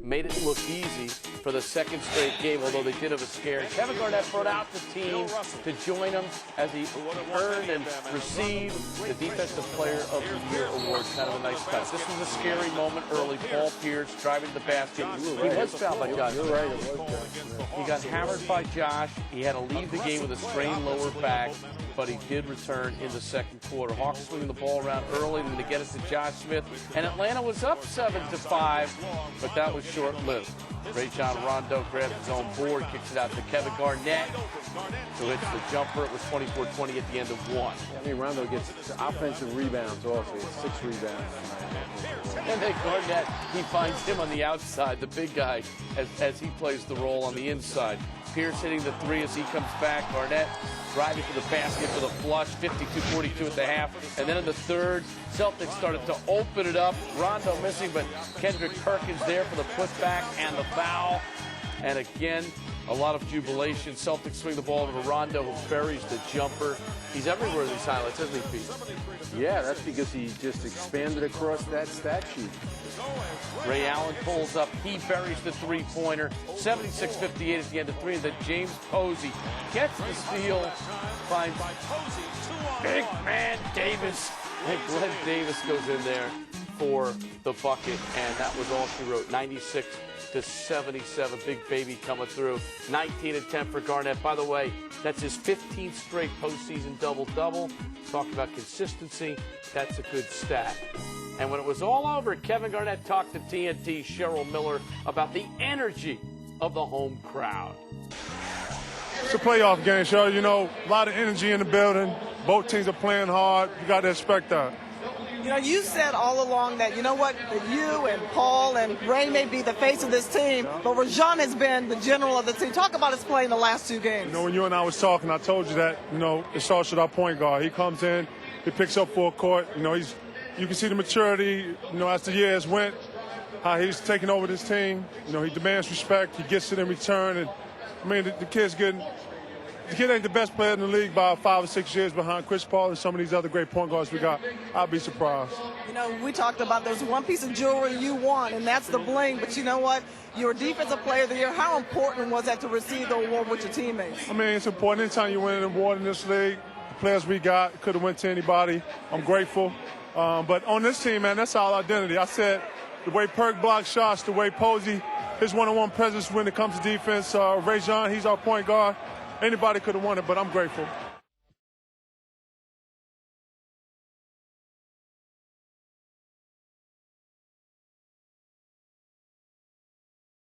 made it look easy for the second straight game, although they did have a scare. Kevin Garnett brought out the team to join him as he earned and received the Defensive Player of the Year award. Kind of a nice touch. This was a scary moment early. Paul Pierce driving to the basket. He was fouled by Josh. You're right, it was Josh. He got hammered by Josh. He had to leave the game with a strained lower back, but he did return in the second quarter. Hawks swinging the ball around early to get us to Josh Smith. And Atlanta was up 7-5, but that was short-lived. Rajon Rondo grabs his own board, kicks it out to Kevin Garnett, who hits the jumper. It was 24-20 at the end of one. I mean, Rondo gets offensive rebounds also. He has 6 rebounds. And then Garnett, he finds him on the outside, the big guy, as he plays the role on the inside. Pierce hitting the three as he comes back. Garnett driving to the basket for the flush, 52-42 at the half. And then in the third, Celtics started to open it up. Rondo missing, but Kendrick Perkins there for the putback and the foul. And again, a lot of jubilation. Celtics swing the ball over to Rondo, who buries the jumper. He's everywhere in these highlights, isn't he, Pete? Yeah, that's because he just expanded across that stat sheet. Ray Allen pulls up. He buries the three-pointer. 76-58 at the end of three. And then James Posey gets the steal, finds big man Davis. And Glenn Davis goes in there for the bucket. And that was all she wrote. 96-77. Big baby coming through. 19-10 for Garnett. By the way, that's his 15th straight postseason double-double. Talk about consistency. That's a good stat. And when it was all over, Kevin Garnett talked to TNT's Cheryl Miller about the energy of the home crowd. It's a playoff game, Cheryl. You know, a lot of energy in the building. Both teams are playing hard. You got to expect that. You know, you said all along that, you know what, that you and Paul and Ray may be the face of this team, but Rajon has been the general of the team. Talk about his play in the last 2 games. You know, when you and I was talking, I told you that, you know, it starts with our point guard. He comes in, he picks up full court. You know, you can see the maturity, you know, as the years went, how he's taking over this team. You know, he demands respect. He gets it in return. And, I mean, the kid ain't the best player in the league by 5 or 6 years behind Chris Paul and some of these other great point guards we got. I'll be surprised. You know, we talked about there's one piece of jewelry you want, and that's the bling. But you know what? You're a defensive player of the year. How important was that to receive the award with your teammates? I mean, it's important. Anytime you win an award in this league, the players we got could have went to anybody. I'm grateful. But on this team, man, that's our identity. I said the way Perk blocks shots, the way Posey, his one-on-one presence when it comes to defense. Rajon, he's our point guard. Anybody could have won it, but I'm grateful.